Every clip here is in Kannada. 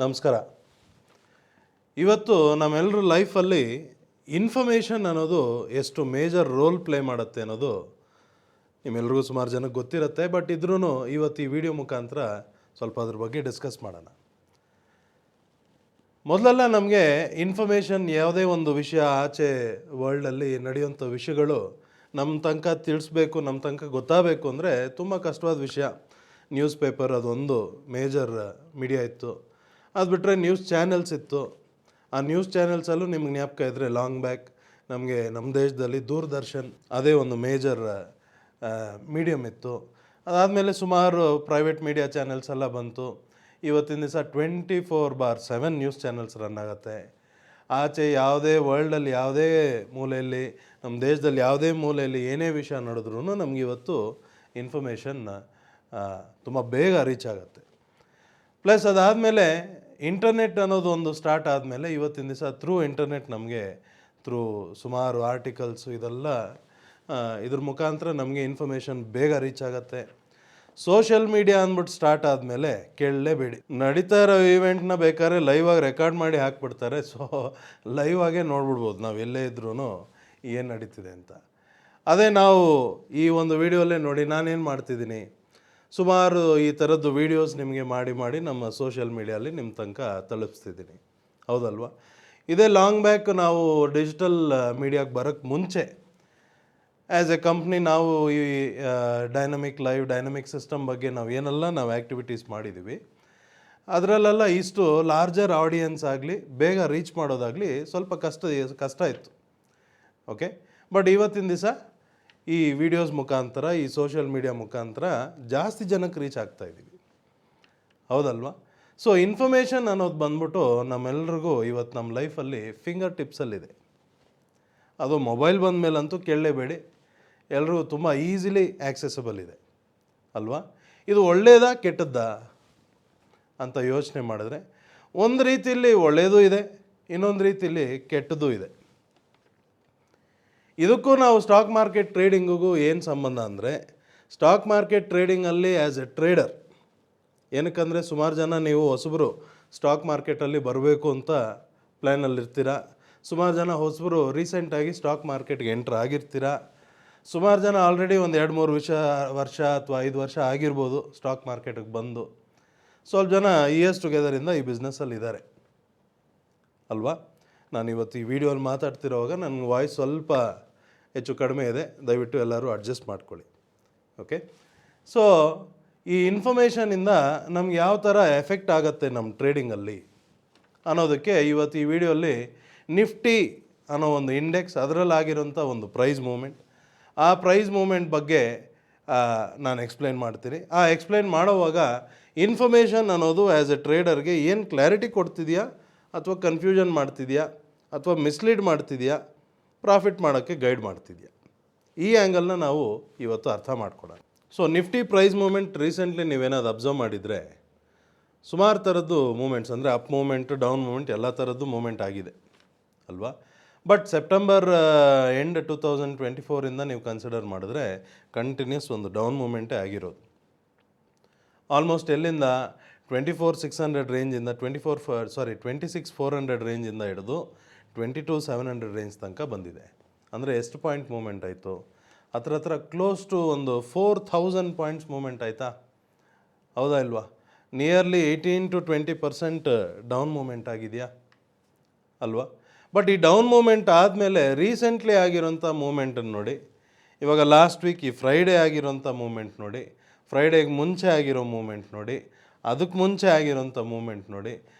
ನಮಸ್ಕಾರ. ಇವತ್ತು ನಮ್ಮೆಲ್ಲರ ಲೈಫಲ್ಲಿ ಇನ್ಫಾರ್ಮೇಷನ್ ಅನ್ನೋದು ಎಷ್ಟು ಮೇಜರ್ ರೋಲ್ ಪ್ಲೇ ಮಾಡುತ್ತೆ ಅನ್ನೋದು ನಿಮ್ಮೆಲ್ರಿಗೂ ಸುಮಾರು ಜನಕ್ಕೆ ಗೊತ್ತಿರುತ್ತೆ. ಬಟ್ ಇದ್ರೂ ಇವತ್ತು ಈ ವಿಡಿಯೋ ಮುಖಾಂತರ ಸ್ವಲ್ಪ ಅದ್ರ ಬಗ್ಗೆ ಡಿಸ್ಕಸ್ ಮಾಡೋಣ. ಮೊದಲೆಲ್ಲ ನಮಗೆ ಇನ್ಫಾರ್ಮೇಷನ್ ಯಾವುದೇ ಒಂದು ವಿಷಯ ಆಚೆ ವರ್ಲ್ಡಲ್ಲಿ ನಡೆಯುವಂಥ ವಿಷಯಗಳು ನಮ್ಮ ತನಕ ತಿಳಿಸ್ಬೇಕು, ನಮ್ಮ ತನಕ ಗೊತ್ತಾಗಬೇಕು ಅಂದರೆ ತುಂಬ ಕಷ್ಟವಾದ ವಿಷಯ. ನ್ಯೂಸ್ ಪೇಪರ್ ಅದೊಂದು ಮೇಜರ್ ಮೀಡಿಯಾ ಇತ್ತು. ಅದು ಬಿಟ್ಟರೆ ನ್ಯೂಸ್ ಚಾನೆಲ್ಸ್ ಇತ್ತು. ಆ ನ್ಯೂಸ್ ಚಾನೆಲ್ಸಲ್ಲೂ ನಿಮ್ಗೆ ಜ್ಞಾಪಕ ಇದ್ದರೆ ಲಾಂಗ್ ಬ್ಯಾಕ್ ನಮಗೆ ನಮ್ಮ ದೇಶದಲ್ಲಿ ದೂರದರ್ಶನ್ ಅದೇ ಒಂದು ಮೇಜರ್ ಮೀಡಿಯಮ್ ಇತ್ತು. ಅದಾದಮೇಲೆ ಸುಮಾರು ಪ್ರೈವೇಟ್ ಮೀಡಿಯಾ ಚಾನೆಲ್ಸ್ ಎಲ್ಲ ಬಂತು. ಇವತ್ತಿನ ದಿವಸ 24/7 ನ್ಯೂಸ್ ಚಾನೆಲ್ಸ್ ರನ್ ಆಗುತ್ತೆ. ಆಚೆ ಯಾವುದೇ ವರ್ಲ್ಡಲ್ಲಿ ಯಾವುದೇ ಮೂಲೆಯಲ್ಲಿ, ನಮ್ಮ ದೇಶದಲ್ಲಿ ಯಾವುದೇ ಮೂಲೆಯಲ್ಲಿ ಏನೇ ವಿಷಯ ನಡೆದ್ರೂ ನಮ್ಗೆ ಇವತ್ತು ಇನ್ಫಾರ್ಮೇಷನ್ ತುಂಬ ಬೇಗ ರೀಚ್ ಆಗುತ್ತೆ. ಪ್ಲಸ್ ಅದಾದಮೇಲೆ ಇಂಟರ್ನೆಟ್ ಅನ್ನೋದು ಒಂದು ಸ್ಟಾರ್ಟ್ ಆದಮೇಲೆ ಇವತ್ತಿನ ದಿವಸ ಇಂಟರ್ನೆಟ್ ನಮಗೆ ಸುಮಾರು ಆರ್ಟಿಕಲ್ಸು ಇದೆಲ್ಲ ಇದ್ರ ಮುಖಾಂತರ ನಮಗೆ ಇನ್ಫಾರ್ಮೇಷನ್ ಬೇಗ ರೀಚ್ ಆಗುತ್ತೆ. ಸೋಷಿಯಲ್ ಮೀಡಿಯಾ ಅಂದ್ಬಿಟ್ಟು ಸ್ಟಾರ್ಟ್ ಆದಮೇಲೆ ಕೇಳಲೇಬೇಡಿ. ನಡೀತಾ ಇರೋ ಈವೆಂಟ್ನ ಬೇಕಾದ್ರೆ ಲೈವಾಗಿ ರೆಕಾರ್ಡ್ ಮಾಡಿ ಹಾಕ್ಬಿಡ್ತಾರೆ. ಸೊ ಲೈವಾಗೇ ನೋಡ್ಬಿಡ್ಬೋದು ನಾವು ಎಲ್ಲೇ ಇದ್ರೂ ಏನು ನಡೀತಿದೆ ಅಂತ. ಅದೇ ನಾವು ಈ ಒಂದು ವಿಡಿಯೋಲ್ಲೇ ನೋಡಿ ನಾನೇನು ಮಾಡ್ತಿದ್ದೀನಿ, ಸುಮಾರು ಈ ಥರದ್ದು ವೀಡಿಯೋಸ್ ನಿಮಗೆ ಮಾಡಿ ನಮ್ಮ ಸೋಷಿಯಲ್ ಮೀಡಿಯಲ್ಲಿ ನಿಮ್ಮ ತನಕ ತಲುಪಿಸ್ತಿದ್ದೀನಿ, ಹೌದಲ್ವಾ? ಇದೇ ಲಾಂಗ್ ಬ್ಯಾಕ್ ನಾವು ಡಿಜಿಟಲ್ ಮೀಡಿಯಾಗೆ ಬರೋಕ್ಕೆ ಮುಂಚೆ ಆ್ಯಸ್ ಎ ಕಂಪ್ನಿ ನಾವು ಈ ಡೈನಮಿಕ್ ಸಿಸ್ಟಮ್ ಬಗ್ಗೆ ನಾವು ಆ್ಯಕ್ಟಿವಿಟೀಸ್ ಮಾಡಿದ್ದೀವಿ. ಅದರಲ್ಲೆಲ್ಲ ಇಷ್ಟು ಲಾರ್ಜರ್ ಆಡಿಯನ್ಸ್ ಆಗಲಿ ಬೇಗ ರೀಚ್ ಮಾಡೋದಾಗಲಿ ಸ್ವಲ್ಪ ಕಷ್ಟ ಇತ್ತು. ಓಕೆ, ಬಟ್ ಇವತ್ತಿನ ದಿವಸ ಈ ವಿಡಿಯೋಸ್ ಮುಖಾಂತರ, ಈ ಸೋಷಿಯಲ್ ಮೀಡಿಯಾ ಮುಖಾಂತರ ಜಾಸ್ತಿ ಜನಕ್ಕೆ ರೀಚ್ ಆಗ್ತಾಯಿದ್ದೀವಿ, ಹೌದಲ್ವಾ? ಸೊ ಇನ್ಫಾರ್ಮೇಷನ್ ಅನ್ನೋದು ಬಂದ್ಬಿಟ್ಟು ನಮ್ಮೆಲ್ರಿಗೂ ಇವತ್ತು ನಮ್ಮ ಲೈಫಲ್ಲಿ ಫಿಂಗರ್ ಟಿಪ್ಸಲ್ಲಿದೆ. ಅದು ಮೊಬೈಲ್ ಬಂದ ಮೇಲಂತೂ ಕೇಳಲೇಬೇಡಿ, ಎಲ್ರಿಗೂ ತುಂಬ ಈಸಿಲಿ ಆ್ಯಕ್ಸೆಸಬಲ್ ಇದೆ, ಅಲ್ವಾ? ಇದು ಒಳ್ಳೆಯದಾ ಕೆಟ್ಟದ್ದಾ ಅಂತ ಯೋಚನೆ ಮಾಡಿದ್ರೆ ಒಂದು ರೀತಿಯಲ್ಲಿ ಒಳ್ಳೆಯದೂ ಇದೆ, ಇನ್ನೊಂದು ರೀತಿಯಲ್ಲಿ ಕೆಟ್ಟದ್ದೂ ಇದೆ. ಇದಕ್ಕೂ ನಾವು ಸ್ಟಾಕ್ ಮಾರ್ಕೆಟ್ ಟ್ರೇಡಿಂಗಿಗೂ ಏನು ಸಂಬಂಧ ಅಂದರೆ, ಸ್ಟಾಕ್ ಮಾರ್ಕೆಟ್ ಟ್ರೇಡಿಂಗಲ್ಲಿ ಆ್ಯಸ್ ಎ ಟ್ರೇಡರ್, ಏನಕ್ಕಂದರೆ ಸುಮಾರು ಜನ ನೀವು ಹೊಸಬರು ಸ್ಟಾಕ್ ಮಾರ್ಕೆಟಲ್ಲಿ ಬರಬೇಕು ಅಂತ ಪ್ಲ್ಯಾನಲ್ಲಿರ್ತೀರ. ಸುಮಾರು ಜನ ಹೊಸಬರು ರೀಸೆಂಟಾಗಿ ಸ್ಟಾಕ್ ಮಾರ್ಕೆಟ್ಗೆ ಎಂಟ್ರ್ ಆಗಿರ್ತೀರ. ಸುಮಾರು ಜನ ಆಲ್ರೆಡಿ ಒಂದು 2-3 ವರ್ಷ ಅಥವಾ 5 ವರ್ಷ ಆಗಿರ್ಬೋದು ಸ್ಟಾಕ್ ಮಾರ್ಕೆಟಿಗೆ ಬಂದು. ಸ್ವಲ್ಪ ಜನ ಇಯರ್ಸ್ ಟುಗೆದರಿಂದ ಈ ಬಿಸ್ನೆಸ್ಸಲ್ಲಿದ್ದಾರೆ, ಅಲ್ವಾ? ನಾನು ಇವತ್ತು ಈ ವಿಡಿಯೋಲ್ಲಿ ಮಾತಾಡ್ತಿರೋವಾಗ ನನ್ನ ವಾಯ್ಸ್ ಸ್ವಲ್ಪ ಹೆಚ್ಚು ಕಡಿಮೆ ಇದೆ, ದಯವಿಟ್ಟು ಎಲ್ಲರೂ ಅಡ್ಜಸ್ಟ್ ಮಾಡ್ಕೊಳ್ಳಿ. ಓಕೆ, ಸೊ ಈ ಇನ್ಫಾರ್ಮೇಷನಿಂದ ನಮ್ಗೆ ಯಾವ ಥರ ಎಫೆಕ್ಟ್ ಆಗುತ್ತೆ ನಮ್ಮ ಟ್ರೇಡಿಂಗಲ್ಲಿ ಅನ್ನೋದಕ್ಕೆ ಇವತ್ತು ಈ ವಿಡಿಯೋಲ್ಲಿ ನಿಫ್ಟಿ ಅನ್ನೋ ಒಂದು ಇಂಡೆಕ್ಸ್, ಅದರಲ್ಲಾಗಿರೋಂಥ ಒಂದು ಪ್ರೈಸ್ ಮೂಮೆಂಟ್, ಆ ಪ್ರೈಸ್ ಮೂಮೆಂಟ್ ಬಗ್ಗೆ ನಾನು ಎಕ್ಸ್ಪ್ಲೈನ್ ಮಾಡ್ತೀನಿ. ಆ ಎಕ್ಸ್ಪ್ಲೈನ್ ಮಾಡೋವಾಗ ಇನ್ಫಾರ್ಮೇಷನ್ ಅನ್ನೋದು ಆ್ಯಸ್ ಎ ಟ್ರೇಡರ್ಗೆ ಏನು ಕ್ಲಾರಿಟಿ ಕೊಡ್ತಿದೆಯಾ ಅಥವಾ ಕನ್ಫ್ಯೂಷನ್ ಮಾಡ್ತಿದೆಯಾ ಅಥವಾ ಮಿಸ್ಲೀಡ್ ಮಾಡ್ತಿದೆಯಾ, ಪ್ರಾಫಿಟ್ ಮಾಡೋಕ್ಕೆ ಗೈಡ್ ಮಾಡ್ತಿದೆಯಾ, ಈ ಆ್ಯಂಗಲ್ನ ನಾವು ಇವತ್ತು ಅರ್ಥ ಮಾಡ್ಕೊಳ್ಳೋಣ. So Nifty price movement recently ನೀವೇನಾದ್ರು ಅಬ್ಸರ್ವ್ ಮಾಡಿದರೆ ಸುಮಾರು ಥರದ್ದು ಮೂಮೆಂಟ್ಸ್, ಅಂದರೆ ಅಪ್ ಮೂಮೆಂಟ್, ಡೌನ್ ಮೂಮೆಂಟ್, ಎಲ್ಲ ಥರದ್ದು ಮೂಮೆಂಟ್ ಆಗಿದೆ, ಅಲ್ವಾ? ಬಟ್ ಸೆಪ್ಟೆಂಬರ್ ಎಂಡ್ 2024ಇಂದ ನೀವು ಕನ್ಸಿಡರ್ ಮಾಡಿದ್ರೆ ಕಂಟಿನ್ಯೂಸ್ ಒಂದು ಡೌನ್ ಮೂಮೆಂಟೇ ಆಗಿರೋದು. ಆಲ್ಮೋಸ್ಟ್ ಎಲ್ಲಿಂದ 24,600 ರೇಂಜಿಂದ 26,400 ರೇಂಜಿಂದ ಹಿಡಿದು 22,700 ರೇಂಜ್ ತನಕ ಬಂದಿದೆ. ಅಂದರೆ ಎಷ್ಟು ಪಾಯಿಂಟ್ ಮೂಮೆಂಟ್ ಆಯಿತು? ಹತ್ರ ಕ್ಲೋಸ್ ಟು ಒಂದು 4,000 ಪಾಯಿಂಟ್ಸ್ ಮೂಮೆಂಟ್ ಆಯಿತಾ, ಹೌದಾ ಇಲ್ವಾ? ನಿಯರ್ಲಿ 18-20% ಡೌನ್ ಮೂಮೆಂಟ್ ಆಗಿದೆಯಾ, ಅಲ್ವಾ? ಬಟ್ ಈ ಡೌನ್ ಮೂಮೆಂಟ್ ಆದಮೇಲೆ ರೀಸೆಂಟ್ಲಿ ಆಗಿರೋಂಥ ಮೂಮೆಂಟನ್ನು ನೋಡಿ. ಇವಾಗ ಲಾಸ್ಟ್ ವೀಕ್ ಈ ಫ್ರೈಡೇ ಆಗಿರೋಂಥ ಮೂಮೆಂಟ್ ನೋಡಿ, ಫ್ರೈಡೇಗೆ ಮುಂಚೆ ಆಗಿರೋ ಮೂಮೆಂಟ್ ನೋಡಿ, ಅದಕ್ಕೆ ಮುಂಚೆ ಆಗಿರೋಂಥ ಮೂಮೆಂಟ್ ನೋಡಿ.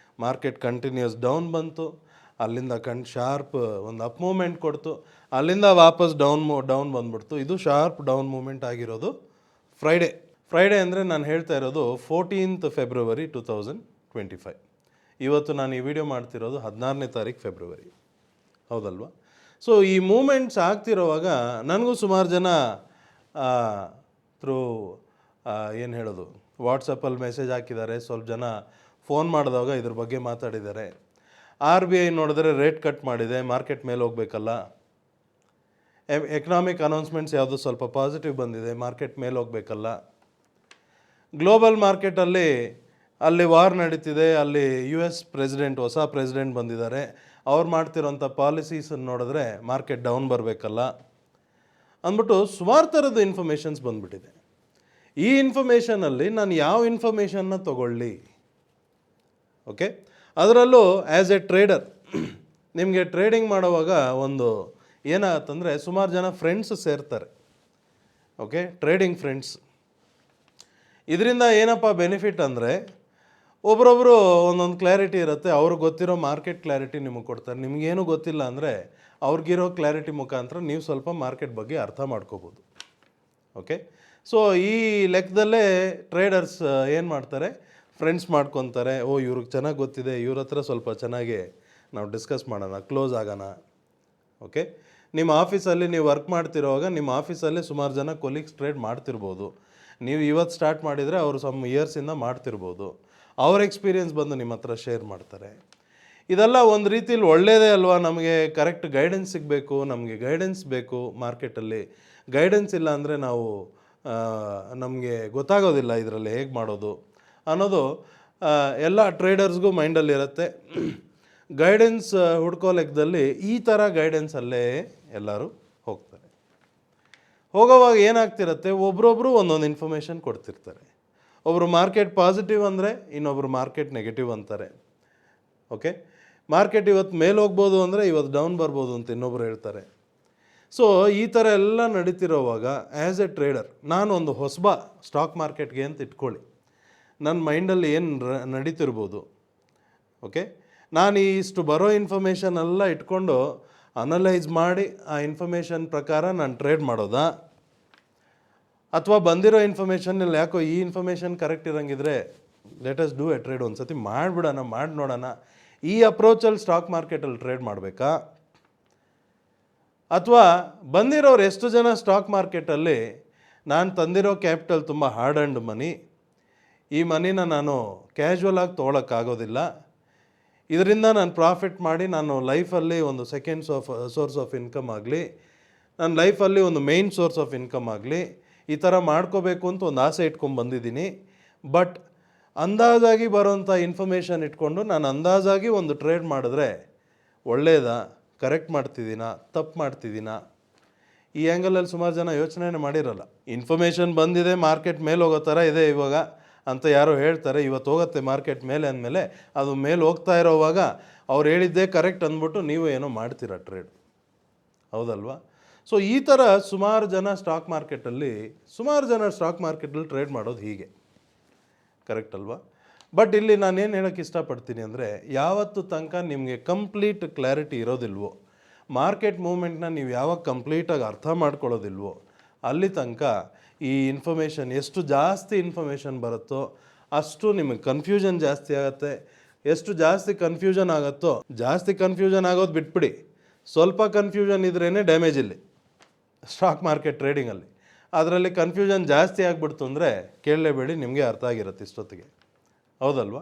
ಮಾರ್ಕೆಟ್ ಕಂಟಿನ್ಯೂಸ್ ಡೌನ್ ಬಂತು, ಅಲ್ಲಿಂದ ಶಾರ್ಪ್ ಒಂದು ಅಪ್ ಮೂಮೆಂಟ್ ಕೊಡ್ತು, ಅಲ್ಲಿಂದ ವಾಪಸ್ ಡೌನ್ ಬಂದ್ಬಿಡ್ತು. ಇದು ಶಾರ್ಪ್ ಡೌನ್ ಮೂಮೆಂಟ್ ಆಗಿರೋದು ಫ್ರೈಡೇ ಅಂದರೆ ನಾನು ಹೇಳ್ತಾ ಇರೋದು 14th February 2025. ಇವತ್ತು ನಾನು ಈ ವಿಡಿಯೋ ಮಾಡ್ತಿರೋದು 16ನೇ ತಾರೀಕು ಫೆಬ್ರವರಿ, ಹೌದಲ್ವಾ? ಸೊ ಈ ಮೂಮೆಂಟ್ಸ್ ಆಗ್ತಿರೋವಾಗ ನನಗೂ ಸುಮಾರು ಜನ ಏನು ಹೇಳೋದು, ವಾಟ್ಸಪ್ಪಲ್ಲಿ ಮೆಸೇಜ್ ಹಾಕಿದ್ದಾರೆ, ಸ್ವಲ್ಪ ಜನ ಫೋನ್ ಮಾಡಿದಾಗ ಇದ್ರ ಬಗ್ಗೆ ಮಾತಾಡಿದ್ದಾರೆ. RBI ನೋಡಿದ್ರೆ ರೇಟ್ ಕಟ್ ಮಾಡಿದೆ, ಮಾರ್ಕೆಟ್ ಮೇಲೆ ಹೋಗಬೇಕಲ್ಲ. ಎಕನಾಮಿಕ್ ಅನೌನ್ಸ್ಮೆಂಟ್ಸ್ ಯಾವುದು ಸ್ವಲ್ಪ ಪಾಸಿಟಿವ್ ಬಂದಿದೆ, ಮಾರ್ಕೆಟ್ ಮೇಲೆ ಹೋಗಬೇಕಲ್ಲ. ಗ್ಲೋಬಲ್ ಮಾರ್ಕೆಟಲ್ಲಿ ಅಲ್ಲಿ ವಾರ್ ನಡೀತಿದೆ, ಅಲ್ಲಿ ಯು ಎಸ್ ಪ್ರೆಸಿಡೆಂಟ್ ಹೊಸ ಪ್ರೆಸಿಡೆಂಟ್ ಬಂದಿದ್ದಾರೆ, ಅವ್ರು ಮಾಡ್ತಿರೋಂಥ ಪಾಲಿಸೀಸನ್ನು ನೋಡಿದ್ರೆ ಮಾರ್ಕೆಟ್ ಡೌನ್ ಬರಬೇಕಲ್ಲ ಅಂದ್ಬಿಟ್ಟು ಸುಮಾರು ಥರದ ಇನ್ಫಾರ್ಮೇಷನ್ಸ್ ಬಂದುಬಿಟ್ಟಿದೆ. ಈ ಇನ್ಫಾರ್ಮೇಷನಲ್ಲಿ ನಾನು ಯಾವ ಇನ್ಫಾರ್ಮೇಷನ್ನ ತೊಗೊಳ್ಳಿ? ಓಕೆ, ಅದರಲ್ಲೂ ಆ್ಯಸ್ ಎ ಟ್ರೇಡರ್ ನಿಮಗೆ ಟ್ರೇಡಿಂಗ್ ಮಾಡುವಾಗ ಒಂದು ಏನಾಗತ್ತಂದರೆ ಸುಮಾರು ಜನ ಫ್ರೆಂಡ್ಸ್ ಸೇರ್ತಾರೆ. Okay, trading friends. ಇದರಿಂದ ಏನಪ್ಪ ಬೆನಿಫಿಟ್ ಅಂದರೆ ಒಬ್ರೊಬ್ಬರು ಒಂದೊಂದು ಕ್ಲಾರಿಟಿ ಇರುತ್ತೆ. ಅವ್ರಿಗೆ ಗೊತ್ತಿರೋ ಮಾರ್ಕೆಟ್ ಕ್ಲಾರಿಟಿ ನಿಮಗೆ ಕೊಡ್ತಾರೆ. ನಿಮಗೇನು ಗೊತ್ತಿಲ್ಲ ಅಂದರೆ ಅವ್ರಿಗಿರೋ ಕ್ಲಾರಿಟಿ ಮುಖಾಂತರ ನೀವು ಸ್ವಲ್ಪ ಮಾರ್ಕೆಟ್ ಬಗ್ಗೆ ಅರ್ಥ ಮಾಡ್ಕೋಬೋದು. ಓಕೆ, ಸೊ ಈ ಲೆಕ್ಕದಲ್ಲೇ ಟ್ರೇಡರ್ಸ್ ಏನು ಮಾಡ್ತಾರೆ, ಫ್ರೆಂಡ್ಸ್ ಮಾಡ್ಕೊತಾರೆ. ಇವ್ರಿಗೆ ಚೆನ್ನಾಗಿ ಗೊತ್ತಿದೆ, ಇವ್ರ ಹತ್ರ ಸ್ವಲ್ಪ ಚೆನ್ನಾಗಿ ನಾವು ಡಿಸ್ಕಸ್ ಮಾಡೋಣ, ಕ್ಲೋಸ್ ಆಗೋಣ. ಓಕೆ, ನಿಮ್ಮ ಆಫೀಸಲ್ಲಿ ನೀವು ವರ್ಕ್ ಮಾಡ್ತಿರೋವಾಗ ನಿಮ್ಮ ಆಫೀಸಲ್ಲೇ ಸುಮಾರು ಜನ ಕೊಲೀಗ್ಸ್ ಟ್ರೇಡ್ ಮಾಡ್ತಿರ್ಬೋದು. ನೀವು ಇವತ್ತು ಸ್ಟಾರ್ಟ್ ಮಾಡಿದರೆ ಅವರು ಸಮ್ ಇಯರ್ಸಿಂದ ಮಾಡ್ತಿರ್ಬೋದು. ಅವ್ರ ಎಕ್ಸ್ಪೀರಿಯೆನ್ಸ್ ಬಂದು ನಿಮ್ಮ ಹತ್ರ ಶೇರ್ ಮಾಡ್ತಾರೆ. ಇದೆಲ್ಲ ಒಂದು ರೀತಿಲಿ ಒಳ್ಳೆಯದೇ ಅಲ್ವಾ? ನಮಗೆ ಕರೆಕ್ಟ್ ಗೈಡೆನ್ಸ್ ಸಿಗಬೇಕು, ನಮಗೆ ಗೈಡೆನ್ಸ್ ಬೇಕು ಮಾರ್ಕೆಟಲ್ಲಿ. ಗೈಡೆನ್ಸ್ ಇಲ್ಲ ಅಂದರೆ ನಾವು ನಮಗೆ ಗೊತ್ತಾಗೋದಿಲ್ಲ ಇದರಲ್ಲಿ ಹೇಗೆ ಮಾಡೋದು ಅನ್ನೋದು ಎಲ್ಲ ಟ್ರೇಡರ್ಸ್ಗೂ ಮೈಂಡಲ್ಲಿರುತ್ತೆ. ಗೈಡೆನ್ಸ್ ಹುಡ್ಕೋ ಲೆಕ್ಕದಲ್ಲಿ ಈ ಥರ ಗೈಡೆನ್ಸಲ್ಲೇ ಎಲ್ಲರೂ ಹೋಗ್ತಾರೆ. ಹೋಗೋವಾಗ ಏನಾಗ್ತಿರುತ್ತೆ, ಒಬ್ರೊಬ್ಬರು ಒಂದೊಂದು ಇನ್ಫಾರ್ಮೇಷನ್ ಕೊಡ್ತಿರ್ತಾರೆ. ಒಬ್ಬರು ಮಾರ್ಕೆಟ್ ಪಾಸಿಟಿವ್ ಅಂದರೆ ಇನ್ನೊಬ್ಬರು ಮಾರ್ಕೆಟ್ ನೆಗೆಟಿವ್ ಅಂತಾರೆ. ಓಕೆ, ಮಾರ್ಕೆಟ್ ಇವತ್ತು ಮೇಲೆ ಹೋಗ್ಬೋದು ಅಂದರೆ ಇವತ್ತು ಡೌನ್ ಬರ್ಬೋದು ಅಂತ ಇನ್ನೊಬ್ರು ಹೇಳ್ತಾರೆ. ಸೊ ಈ ಥರ ಎಲ್ಲ ನಡೀತಿರೋವಾಗ ಆ್ಯಸ್ ಎ ಟ್ರೇಡರ್ ನಾನು ಒಂದು ಹೊಸಬ ಸ್ಟಾಕ್ ಮಾರ್ಕೆಟ್ಗೆ ಅಂತ ಇಟ್ಕೊಳ್ಳಿ. ನನ್ನ ಮೈಂಡಲ್ಲಿ ಏನು ನಡೀತಿರ್ಬೋದು. ಓಕೆ, ನಾನು ಇಷ್ಟು ಬರೋ ಇನ್ಫಾರ್ಮೇಷನ್ ಎಲ್ಲ ಇಟ್ಕೊಂಡು ಅನಲೈಸ್ ಮಾಡಿ ಆ ಇನ್ಫಾರ್ಮೇಷನ್ ಪ್ರಕಾರ ನಾನು ಟ್ರೇಡ್ ಮಾಡೋದಾ, ಅಥವಾ ಬಂದಿರೋ ಇನ್ಫಾರ್ಮೇಷನಲ್ಲಿ ಯಾಕೋ ಈ ಇನ್ಫಾರ್ಮೇಷನ್ ಕರೆಕ್ಟ್ ಇರೋಂಗಿದ್ರೆ let us do a trade, ಒಂದು ಸತಿ ಮಾಡಿಬಿಡೋಣ, ಮಾಡಿ ನೋಡೋಣ, ಈ ಅಪ್ರೋಚಲ್ಲಿ ಸ್ಟಾಕ್ ಮಾರ್ಕೆಟಲ್ಲಿ ಟ್ರೇಡ್ ಮಾಡಬೇಕಾ? ಅಥವಾ ಬಂದಿರೋರು ಎಷ್ಟು ಜನ ಸ್ಟಾಕ್ ಮಾರ್ಕೆಟಲ್ಲಿ ನಾನು ತಂದಿರೋ ಕ್ಯಾಪಿಟಲ್ ತುಂಬ ಹಾರ್ಡ್ ಆ್ಯಂಡ್ ಮನಿ, ಈ ಮನಿನ ನಾನು ಕ್ಯಾಶುವಲ್ ಆಗಿ ತೊಗೊಳಕ್ಕಾಗೋದಿಲ್ಲ, ಇದರಿಂದ ನಾನು ಪ್ರಾಫಿಟ್ ಮಾಡಿ ನಾನು ಲೈಫಲ್ಲಿ ಒಂದು ಸೆಕೆಂಡ್ ಸೋರ್ಸ್ ಆಫ್ ಇನ್ಕಮ್ ಆಗಲಿ, ನನ್ನ ಲೈಫಲ್ಲಿ ಒಂದು ಮೇಯ್ನ್ ಸೋರ್ಸ್ ಆಫ್ ಇನ್ಕಮ್ ಆಗಲಿ, ಈ ಥರ ಮಾಡ್ಕೋಬೇಕು ಅಂತ ಒಂದು ಆಸೆ ಇಟ್ಕೊಂಡು ಬಂದಿದ್ದೀನಿ. ಬಟ್ ಅಂದಾಜಾಗಿ ಬರೋಂಥ ಇನ್ಫಾರ್ಮೇಷನ್ ಇಟ್ಕೊಂಡು ನಾನು ಅಂದಾಜಾಗಿ ಒಂದು ಟ್ರೇಡ್ ಮಾಡಿದ್ರೆ ಒಳ್ಳೆಯದಾ, ಕರೆಕ್ಟ್ ಮಾಡ್ತಿದ್ದೀನಾ, ತಪ್ಪು ಮಾಡ್ತಿದ್ದೀನಾ? ಈ ಆ್ಯಂಗಲಲ್ಲಿ ಸುಮಾರು ಜನ ಯೋಚನೆ ಮಾಡಿರಲ್ಲ. ಇನ್ಫಾರ್ಮೇಷನ್ ಬಂದಿದೆ, ಮಾರ್ಕೆಟ್ ಮೇಲೆ ಹೋಗೋ ಥರ ಇದೆ ಇವಾಗ ಅಂತ ಯಾರೋ ಹೇಳ್ತಾರೆ, ಇವತ್ತು ಹೋಗುತ್ತೆ ಮಾರ್ಕೆಟ್ ಮೇಲೆ ಅಂದಮೇಲೆ ಅದು ಮೇಲೆ ಹೋಗ್ತಾ ಇರೋವಾಗ ಅವ್ರು ಹೇಳಿದ್ದೇ ಕರೆಕ್ಟ್ ಅಂದ್ಬಿಟ್ಟು ನೀವು ಏನೋ ಮಾಡ್ತೀರ ಟ್ರೇಡ್, ಹೌದಲ್ವಾ? ಸೊ ಈ ಥರ ಸುಮಾರು ಜನ ಸ್ಟಾಕ್ ಮಾರ್ಕೆಟಲ್ಲಿ ಟ್ರೇಡ್ ಮಾಡೋದು ಹೀಗೆ, ಕರೆಕ್ಟ್ ಅಲ್ವಾ? ಬಟ್ ಇಲ್ಲಿ ನಾನೇನು ಹೇಳೋಕ್ಕೆ ಇಷ್ಟಪಡ್ತೀನಿ ಅಂದರೆ, ಯಾವತ್ತು ತನಕ ನಿಮಗೆ ಕಂಪ್ಲೀಟ್ ಕ್ಲಾರಿಟಿ ಇರೋದಿಲ್ವೋ, ಮಾರ್ಕೆಟ್ ಮೂವ್ಮೆಂಟ್ನ ನೀವು ಯಾವಾಗ ಕಂಪ್ಲೀಟಾಗಿ ಅರ್ಥ ಮಾಡ್ಕೊಳ್ಳೋದಿಲ್ವೋ, ಅಲ್ಲಿ ತನಕ ಈ ಇನ್ಫಾರ್ಮೇಷನ್ ಎಷ್ಟು ಜಾಸ್ತಿ ಇನ್ಫಾರ್ಮೇಷನ್ ಬರುತ್ತೋ ಅಷ್ಟು ನಿಮಗೆ ಕನ್ಫ್ಯೂಷನ್ ಜಾಸ್ತಿ ಆಗುತ್ತೆ. ಎಷ್ಟು ಜಾಸ್ತಿ ಕನ್ಫ್ಯೂಷನ್ ಆಗುತ್ತೋ, ಜಾಸ್ತಿ ಕನ್ಫ್ಯೂಷನ್ ಆಗೋದು ಬಿಟ್ಬಿಡಿ, ಸ್ವಲ್ಪ ಕನ್ಫ್ಯೂಷನ್ ಇದ್ರೇ ಡ್ಯಾಮೇಜ್ ಇಲ್ಲಿ ಸ್ಟಾಕ್ ಮಾರ್ಕೆಟ್ ಟ್ರೇಡಿಂಗಲ್ಲಿ. ಅದರಲ್ಲಿ ಕನ್ಫ್ಯೂಷನ್ ಜಾಸ್ತಿ ಆಗಿಬಿಡ್ತು ಅಂದರೆ ಕೇಳಲೇಬೇಡಿ, ನಿಮಗೆ ಅರ್ಥ ಆಗಿರುತ್ತೆ ಇಷ್ಟೊತ್ತಿಗೆ, ಹೌದಲ್ವಾ?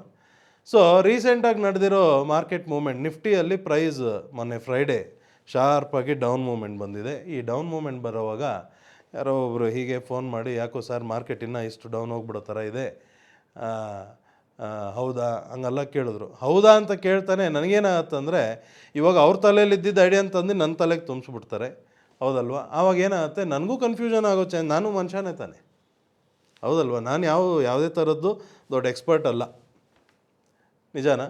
ಸೊ ರೀಸೆಂಟಾಗಿ ನಡೆದಿರೋ ಮಾರ್ಕೆಟ್ ಮೂವ್ಮೆಂಟ್, ನಿಫ್ಟಿಯಲ್ಲಿ ಪ್ರೈಸ್ ಮೊನ್ನೆ ಫ್ರೈಡೇ ಶಾರ್ಪಾಗಿ ಡೌನ್ ಮೂವ್ಮೆಂಟ್ ಬಂದಿದೆ. ಈ ಡೌನ್ ಮೂವ್ಮೆಂಟ್ ಬರೋವಾಗ ಯಾರೋ ಒಬ್ಬರು ಹೀಗೆ ಫೋನ್ ಮಾಡಿ, ಯಾಕೋ ಸರ್ ಮಾರ್ಕೆಟ್ ಇನ್ನೂ ಇಷ್ಟು ಡೌನ್ ಹೋಗ್ಬಿಡೋ ಥರ ಇದೆ, ಹೌದಾ ಹಂಗೆಲ್ಲ ಕೇಳಿದ್ರು. ಹೌದಾ ಅಂತ ಕೇಳ್ತಾನೆ ನನಗೇನಾಗತ್ತಂದರೆ, ಇವಾಗ ಅವ್ರ ತಲೆಯಲ್ಲಿ ಇದ್ದಿದ್ದು ಐಡಿಯಾ ಅಂತಂದು ನನ್ನ ತಲೆಗೆ ತುಂಬಿಸ್ಬಿಡ್ತಾರೆ, ಹೌದಲ್ವಾ? ಆವಾಗ ಏನಾಗುತ್ತೆ, ನನಗೂ ಕನ್ಫ್ಯೂಷನ್ ಆಗೋ ನಾನು ಮನುಷ್ಯನೇ ತಾನೆ, ಹೌದಲ್ವಾ? ನಾನು ಯಾವುದೇ ಥರದ್ದು ದೊಡ್ಡ ಎಕ್ಸ್ಪರ್ಟ್ ಅಲ್ಲ, ನಿಜಾನಾ?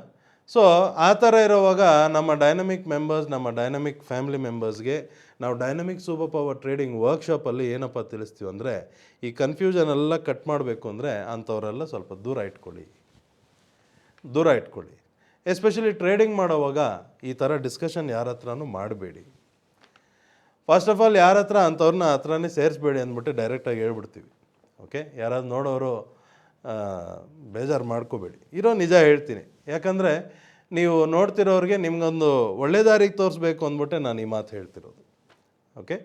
ಸೊ ಆ ಥರ ಇರೋವಾಗ ನಮ್ಮ ಡೈನಮಿಕ್ ಫ್ಯಾಮಿಲಿ ಮೆಂಬರ್ಸ್ಗೆ ನಾವು ಡೈನಮಿಕ್ ಸೂಪರ್ ಪವರ್ ಟ್ರೇಡಿಂಗ್ ವರ್ಕ್ಶಾಪಲ್ಲಿ ಏನಪ್ಪ ತಿಳಿಸ್ತೀವಿ ಅಂದರೆ, ಈ ಕನ್ಫ್ಯೂಷನ್ ಎಲ್ಲ ಕಟ್ ಮಾಡಬೇಕು ಅಂದರೆ ಅಂಥವರೆಲ್ಲ ಸ್ವಲ್ಪ ದೂರ ಇಟ್ಕೊಳ್ಳಿ. ಎಸ್ಪೆಷಲಿ ಟ್ರೇಡಿಂಗ್ ಮಾಡೋವಾಗ ಈ ಥರ ಡಿಸ್ಕಷನ್ ಯಾರ ಹತ್ರನೂ ಮಾಡಬೇಡಿ. ಫಸ್ಟ್ ಆಫ್ ಆಲ್ ಯಾರ ಹತ್ರ ಅಂಥವ್ರನ್ನ ಹತ್ರನೇ ಸೇರಿಸ್ಬೇಡಿ ಅಂದ್ಬಿಟ್ಟು ಡೈರೆಕ್ಟಾಗಿ ಹೇಳ್ಬಿಡ್ತೀವಿ. ಓಕೆ, ಯಾರಾದ್ರು ನೋಡೋರು ಬೇಜಾರು ಮಾಡ್ಕೋಬೇಡಿ, ಇರೋ ನಿಜ ಹೇಳ್ತೀನಿ. ಯಾಕಂದರೆ ನೀವು ನೋಡ್ತಿರೋರಿಗೆ ನಿಮಗೊಂದು ಒಳ್ಳೆ ದಾರಿಗೆ ತೋರಿಸ್ಬೇಕು ಅಂದ್ಬಿಟ್ಟೆ ನಾನು ಈ ಮಾತು ಹೇಳ್ತಿರೋದು. ಓಕೆ,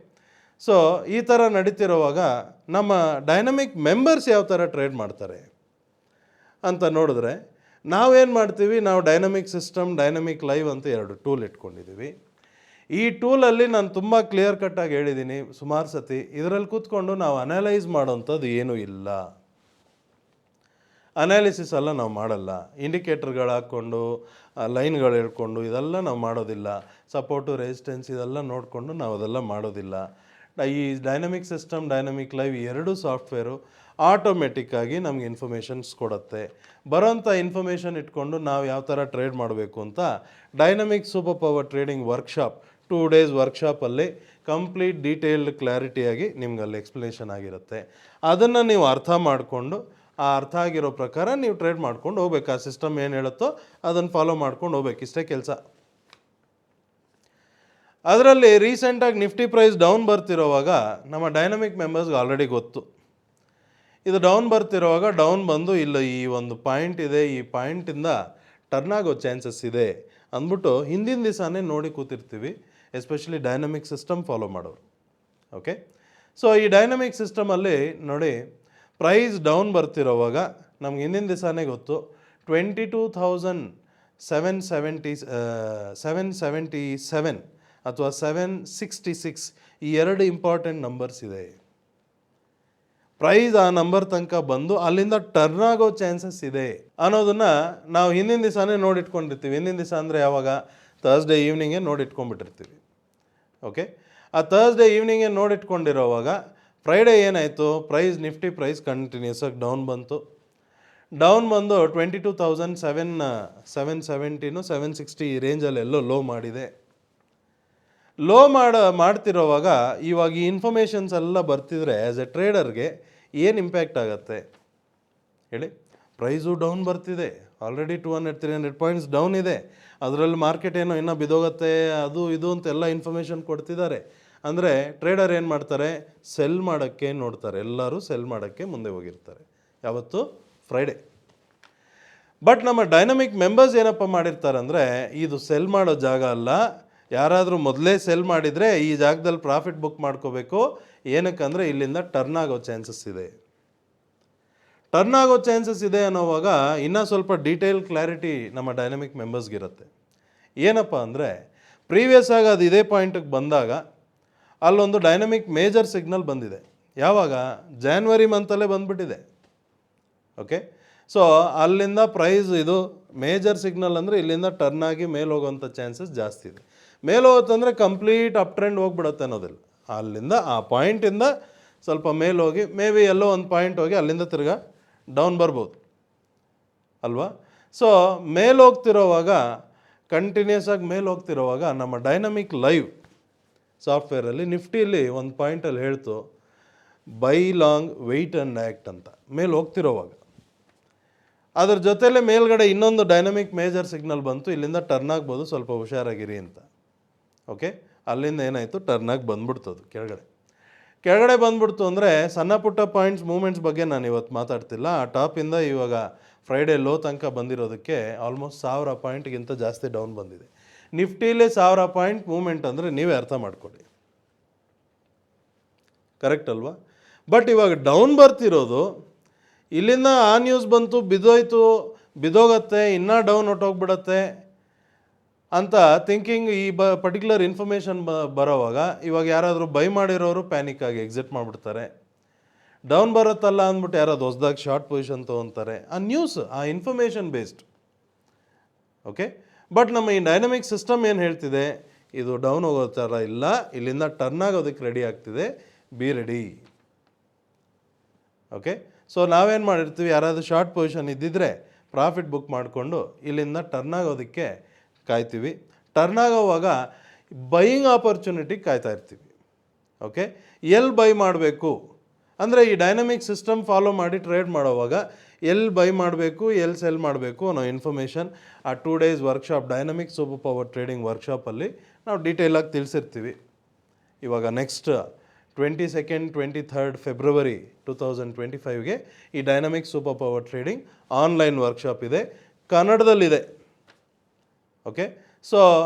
ಸೊ ಈ ಥರ ನಡೀತಿರೋವಾಗ ನಮ್ಮ ಡೈನಮಿಕ್ ಮೆಂಬರ್ಸ್ ಯಾವ ಥರ ಟ್ರೇಡ್ ಮಾಡ್ತಾರೆ ಅಂತ ನೋಡಿದ್ರೆ, ನಾವೇನು ಮಾಡ್ತೀವಿ, ನಾವು ಡೈನಮಿಕ್ ಸಿಸ್ಟಮ್, ಡೈನಮಿಕ್ ಲೈವ್ ಅಂತ 2 ಟೂಲ್ ಇಟ್ಕೊಂಡಿದ್ದೀವಿ. ಈ ಟೂಲಲ್ಲಿ ನಾನು ತುಂಬ ಕ್ಲಿಯರ್ ಕಟ್ಟಾಗಿ ಹೇಳಿದ್ದೀನಿ ಸುಮಾರು ಸತಿ. ಇದರಲ್ಲಿ ಕೂತ್ಕೊಂಡು ನಾವು ಅನಲೈಸ್ ಮಾಡೋವಂಥದ್ದು ಏನೂ ಇಲ್ಲ. ಅನಾಲಿಸಿಸ್ ಎಲ್ಲ ನಾವು ಮಾಡಲ್ಲ. ಇಂಡಿಕೇಟರ್ಗಳು ಹಾಕ್ಕೊಂಡು ಲೈನ್ಗಳು ಹೇಳ್ಕೊಂಡು ಇದೆಲ್ಲ ನಾವು ಮಾಡೋದಿಲ್ಲ. ಸಪೋರ್ಟು ರೆಸಿಸ್ಟೆನ್ಸ್ ಇದೆಲ್ಲ ನೋಡಿಕೊಂಡು ನಾವು ಅದೆಲ್ಲ ಮಾಡೋದಿಲ್ಲ. ಈ ಡೈನಮಿಕ್ ಸಿಸ್ಟಮ್, ಡೈನಮಿಕ್ ಲೈವ್ ಎರಡೂ ಸಾಫ್ಟ್ವೇರು ಆಟೋಮೆಟಿಕ್ಕಾಗಿ ನಮ್ಗೆ ಇನ್ಫಾರ್ಮೇಷನ್ಸ್ ಕೊಡುತ್ತೆ. ಬರೋಂಥ ಇನ್ಫಾರ್ಮೇಷನ್ ಇಟ್ಕೊಂಡು ನಾವು ಯಾವ ಥರ ಟ್ರೇಡ್ ಮಾಡಬೇಕು ಅಂತ dynamic super power trading workshop 2 days ವರ್ಕ್ಶಾಪಲ್ಲಿ ಕಂಪ್ಲೀಟ್ ಡೀಟೇಲ್ಡ್ ಕ್ಲಾರಿಟಿಯಾಗಿ ನಿಮ್ಗೆ ಅಲ್ಲಿ ಎಕ್ಸ್ಪ್ಲನೇಷನ್ ಆಗಿರುತ್ತೆ. ಅದನ್ನು ನೀವು ಅರ್ಥ ಮಾಡಿಕೊಂಡು ಆ ಅರ್ಥ ಆಗಿರೋ ಪ್ರಕಾರ ನೀವು ಟ್ರೇಡ್ ಮಾಡ್ಕೊಂಡು ಹೋಗ್ಬೇಕು. ಆ ಸಿಸ್ಟಮ್ ಏನು ಹೇಳುತ್ತೋ ಅದನ್ನು ಫಾಲೋ ಮಾಡ್ಕೊಂಡು ಹೋಗ್ಬೇಕು. ಇಷ್ಟೇ ಕೆಲಸ. ಅದರಲ್ಲಿ ರೀಸೆಂಟಾಗಿ ನಿಫ್ಟಿ ಪ್ರೈಸ್ ಡೌನ್ ಬರ್ತಿರೋವಾಗ ನಮ್ಮ ಡೈನಮಿಕ್ ಮೆಂಬರ್ಸ್ಗೆ ಆಲ್ರೆಡಿ ಗೊತ್ತು. ಇದು ಡೌನ್ ಬರ್ತಿರೋವಾಗ ಡೌನ್ ಬಂದು ಇಲ್ಲ ಈ ಒಂದು ಪಾಯಿಂಟ್ ಇದೆ, ಈ ಪಾಯಿಂಟಿಂದ ಟರ್ನ್ ಆಗೋ ಚಾನ್ಸಸ್ ಇದೆ ಅಂದ್ಬಿಟ್ಟು ಹಿಂದಿನ ದಿವಸನೇ ನೋಡಿ ಕೂತಿರ್ತೀವಿ, ಎಸ್ಪೆಷಲಿ ಡೈನಮಿಕ್ ಸಿಸ್ಟಮ್ ಫಾಲೋ ಮಾಡೋರು. ಓಕೆ, ಸೊ ಈ ಡೈನಮಿಕ್ ಸಿಸ್ಟಮಲ್ಲಿ ನೋಡಿ ಪ್ರೈಸ್ ಡೌನ್ ಬರ್ತಿರೋವಾಗ ನಮ್ಗೆ ಹಿಂದಿನ ದಿವಸನೇ ಗೊತ್ತು 22,777 ಅಥವಾ 766 ಈ ಎರಡು ಇಂಪಾರ್ಟೆಂಟ್ ನಂಬರ್ಸ್ ಇದೆ. ಪ್ರೈಸ್ ಆ ನಂಬರ್ ತನಕ ಬಂದು ಅಲ್ಲಿಂದ ಟರ್ನ್ ಆಗೋ ಚಾನ್ಸಸ್ ಇದೆ ಅನ್ನೋದನ್ನು ನಾವು ಹಿಂದಿನ ದಿವಸನೇ ನೋಡಿಟ್ಕೊಂಡಿರ್ತೀವಿ. ಹಿಂದಿನ ದಿವಸ ಅಂದರೆ ಯಾವಾಗ? ಥರ್ಸ್ಡೇ ಈವ್ನಿಂಗೇ ನೋಡಿಟ್ಕೊಂಡ್ಬಿಟ್ಟಿರ್ತೀವಿ. ಓಕೆ, ಆ ಥರ್ಸ್ಡೇ ಈವ್ನಿಂಗೇ ನೋಡಿಟ್ಕೊಂಡಿರೋವಾಗ ಫ್ರೈಡೇ ಏನಾಯಿತು? ಪ್ರೈಸ್ ನಿಫ್ಟಿ ಪ್ರೈಸ್ ಕಂಟಿನ್ಯೂಸ್ ಆಗಿ ಡೌನ್ ಬಂತು. ಡೌನ್ ಬಂದು 22,770 760 ಈ ರೇಂಜಲ್ಲಿ ಎಲ್ಲೋ ಲೋ ಮಾಡಿದೆ. ಲೋ ಮಾಡ್ತಿರೋವಾಗ ಇವಾಗ ಈ ಇನ್ಫಾರ್ಮೇಷನ್ಸ್ ಎಲ್ಲ ಬರ್ತಿದ್ರೆ ಆ್ಯಸ್ ಎ ಟ್ರೇಡರ್ಗೆ ಏನು ಇಂಪ್ಯಾಕ್ಟ್ ಆಗುತ್ತೆ ಹೇಳಿ? ಪ್ರೈಸು ಡೌನ್ ಬರ್ತಿದೆ, ಆಲ್ರೆಡಿ 200-300 ಪಾಯಿಂಟ್ಸ್ ಡೌನ್ ಇದೆ. ಅದರಲ್ಲಿ ಮಾರ್ಕೆಟ್ ಏನೋ ಇನ್ನೂ ಬಿದೋಗುತ್ತೆ, ಅದು ಇದು ಅಂತೆಲ್ಲ ಇನ್ಫಾರ್ಮೇಷನ್ ಕೊಡ್ತಿದ್ದಾರೆ. ಅಂದರೆ ಟ್ರೇಡರ್ ಏನು ಮಾಡ್ತಾರೆ? ಸೆಲ್ ಮಾಡೋಕ್ಕೆ ನೋಡ್ತಾರೆ. ಎಲ್ಲರೂ ಸೆಲ್ ಮಾಡೋಕ್ಕೆ ಮುಂದೆ ಹೋಗಿರ್ತಾರೆ. ಯಾವತ್ತು? ಫ್ರೈಡೇ. ಬಟ್ ನಮ್ಮ ಡೈನಮಿಕ್ ಮೆಂಬರ್ಸ್ ಏನಪ್ಪ ಮಾಡಿರ್ತಾರೆ ಅಂದರೆ ಇದು ಸೆಲ್ ಮಾಡೋ ಜಾಗ ಅಲ್ಲ. ಯಾರಾದರೂ ಮೊದಲೇ ಸೆಲ್ ಮಾಡಿದರೆ ಈ ಜಾಗದಲ್ಲಿ ಪ್ರಾಫಿಟ್ ಬುಕ್ ಮಾಡ್ಕೋಬೇಕು. ಏನಕ್ಕಂದರೆ ಇಲ್ಲಿಂದ ಟರ್ನ್ ಆಗೋ ಚಾನ್ಸಸ್ ಇದೆ. ಟರ್ನ್ ಆಗೋ ಚಾನ್ಸಸ್ ಇದೆ ಅನ್ನೋವಾಗ ಇನ್ನೂ ಸ್ವಲ್ಪ ಡೀಟೇಲ್ ಕ್ಲಾರಿಟಿ ನಮ್ಮ ಡೈನಮಿಕ್ ಮೆಂಬರ್ಸ್ಗಿರುತ್ತೆ. ಏನಪ್ಪ ಅಂದರೆ ಪ್ರೀವಿಯಸ್ ಆಗಿ ಅದು ಇದೇ ಪಾಯಿಂಟಿಗೆ ಬಂದಾಗ ಅಲ್ಲೊಂದು ಡೈನಮಿಕ್ ಮೇಜರ್ ಸಿಗ್ನಲ್ ಬಂದಿದೆ. ಯಾವಾಗ? ಜಾನ್ವರಿ ಮಂತಲ್ಲೇ ಬಂದುಬಿಟ್ಟಿದೆ. ಓಕೆ, ಸೊ ಅಲ್ಲಿಂದ ಪ್ರೈಸ್ ಇದು ಮೇಜರ್ ಸಿಗ್ನಲ್ ಅಂದರೆ ಇಲ್ಲಿಂದ ಟರ್ನ್ ಆಗಿ ಮೇಲೆ ಹೋಗೋವಂಥ ಚಾನ್ಸಸ್ ಜಾಸ್ತಿ ಇದೆ. ಮೇಲೆ ಹೋಗುತ್ತಂದರೆ ಕಂಪ್ಲೀಟ್ ಅಪ್ ಟ್ರೆಂಡ್ ಹೋಗ್ಬಿಡುತ್ತೆ ಅನ್ನೋದಿಲ್ಲ. ಅಲ್ಲಿಂದ ಆ ಪಾಯಿಂಟಿಂದ ಸ್ವಲ್ಪ ಮೇಲೆ ಹೋಗಿ ಮೇ ಬಿ ಎಲ್ಲೋ ಒಂದು ಪಾಯಿಂಟ್ ಹೋಗಿ ಅಲ್ಲಿಂದ ತಿರ್ಗಾ ಡೌನ್ ಬರ್ಬೋದು ಅಲ್ವಾ? ಸೊ ಮೇಲೆ ಹೋಗ್ತಿರೋವಾಗ ಕಂಟಿನ್ಯೂಸ್ ಆಗಿ ಮೇಲೆ ಹೋಗ್ತಿರೋವಾಗ ನಮ್ಮ ಡೈನಮಿಕ್ ಲೈವ್ ಸಾಫ್ಟ್ವೇರಲ್ಲಿ ನಿಫ್ಟಿಯಲ್ಲಿ ಒಂದು ಪಾಯಿಂಟಲ್ಲಿ ಹೇಳ್ತು buy long wait and act ಅಂತ. ಮೇಲೆ ಹೋಗ್ತಿರೋವಾಗ ಅದ್ರ ಜೊತೆಲೇ ಮೇಲ್ಗಡೆ ಇನ್ನೊಂದು ಡೈನಮಿಕ್ ಮೇಜರ್ ಸಿಗ್ನಲ್ ಬಂತು, ಇಲ್ಲಿಂದ ಟರ್ನ್ ಆಗ್ಬೋದು, ಸ್ವಲ್ಪ ಹುಷಾರಾಗಿರಿ ಅಂತ. ಓಕೆ, ಅಲ್ಲಿಂದ ಏನಾಯಿತು? ಟರ್ನ್ ಆಗಿ ಬಂದ್ಬಿಡ್ತದು ಕೆಳಗಡೆ ಬಂದ್ಬಿಡ್ತು. ಅಂದರೆ ಸಣ್ಣ ಪುಟ್ಟ ಪಾಯಿಂಟ್ಸ್ ಮೂಮೆಂಟ್ಸ್ ಬಗ್ಗೆ ನಾನು ಇವತ್ತು ಮಾತಾಡ್ತಿಲ್ಲ. ಆ ಟಾಪಿಂದ ಇವಾಗ ಫ್ರೈಡೇ ಲೋ ತನಕ ಬಂದಿರೋದಕ್ಕೆ ಆಲ್ಮೋಸ್ಟ್ 1000 ಪಾಯಿಂಟ್ಗಿಂತ ಜಾಸ್ತಿ ಡೌನ್ ಬಂದಿದೆ. ನಿಫ್ಟಿಲೇ 1000 ಪಾಯಿಂಟ್ ಮೂಮೆಂಟ್ ಅಂದರೆ ನೀವೇ ಅರ್ಥ ಮಾಡ್ಕೊಳ್ಳಿ. ಕರೆಕ್ಟ್ ಅಲ್ವಾ? ಬಟ್ ಇವಾಗ ಡೌನ್ ಬರ್ತಿರೋದು ಇಲ್ಲಿಂದ ಆ ನ್ಯೂಸ್ ಬಂತು, ಬಿದ್ದೋಯ್ತು, ಬಿದ್ದೋಗತ್ತೆ, ಇನ್ನೂ ಡೌನ್ ಹೊಟ್ಟೋಗ್ಬಿಡತ್ತೆ ಅಂತ ಥಿಂಕಿಂಗ್ ಈ ಪರ್ಟಿಕ್ಯುಲರ್ ಇನ್ಫಾರ್ಮೇಷನ್ ಬರೋವಾಗ ಇವಾಗ ಯಾರಾದರೂ ಬೈ ಮಾಡಿರೋರು ಪ್ಯಾನಿಕ್ ಆಗಿ ಎಕ್ಸಿಟ್ ಮಾಡಿಬಿಡ್ತಾರೆ. ಡೌನ್ ಬರುತ್ತಲ್ಲ ಅಂದ್ಬಿಟ್ಟು ಯಾರಾದ್ರು ಹೊಸ್ದಾಗಿ ಶಾರ್ಟ್ ಪೊಸಿಷನ್ ತೊಗೊತಾರೆ. ಆ ನ್ಯೂಸ್, ಆ ಇನ್ಫಾರ್ಮೇಷನ್ ಬೇಸ್ಡ್. ಓಕೆ, ಬಟ್ ನಮ್ಮ ಈ ಡೈನಮಿಕ್ ಸಿಸ್ಟಮ್ ಏನು ಹೇಳ್ತಿದೆ? ಇದು ಡೌನ್ ಹೋಗೋ ಥರ ಇಲ್ಲ, ಇಲ್ಲಿಂದ ಟರ್ನ್ ಆಗೋದಕ್ಕೆ ರೆಡಿ ಆಗ್ತಿದೆ, ಬಿ ರೆಡಿ. ಓಕೆ, ಸೊ ನಾವೇನು ಮಾಡಿರ್ತೀವಿ? ಯಾರಾದರೂ ಶಾರ್ಟ್ ಪೊಸಿಷನ್ ಇದ್ದಿದ್ರೆ ಪ್ರಾಫಿಟ್ ಬುಕ್ ಮಾಡಿಕೊಂಡು ಇಲ್ಲಿಂದ ಟರ್ನ್ ಆಗೋದಕ್ಕೆ ಕಾಯ್ತೀವಿ. ಟರ್ನ್ ಆಗೋವಾಗ ಬೈಯಿಂಗ್ ಆಪರ್ಚುನಿಟಿ ಕಾಯ್ತಾ ಇರ್ತೀವಿ. ಓಕೆ, ಎಲ್ಲಿ ಬೈ ಮಾಡಬೇಕು ಅಂದರೆ ಈ ಡೈನಮಿಕ್ ಸಿಸ್ಟಮ್ ಫಾಲೋ ಮಾಡಿ ಟ್ರೇಡ್ ಮಾಡೋವಾಗ ಎಲ್ಲಿ ಬೈ ಮಾಡಬೇಕು, ಎಲ್ಲಿ ಸೆಲ್ ಮಾಡಬೇಕು ಅನ್ನೋ ಇನ್ಫಾರ್ಮೇಷನ್ ಆ 2 days workshop, dynamic super power trading ವರ್ಕ್ಶಾಪಲ್ಲಿ ನಾವು ಡೀಟೇಲಾಗಿ ತಿಳಿಸಿರ್ತೀವಿ. ಇವಾಗ ನೆಕ್ಸ್ಟ್ 22nd 23rd February 2025ಗೆ ಈ dynamic super power trading online workshop ಇದೆ, ಕನ್ನಡದಲ್ಲಿದೆ. ಓಕೆ, ಸೊ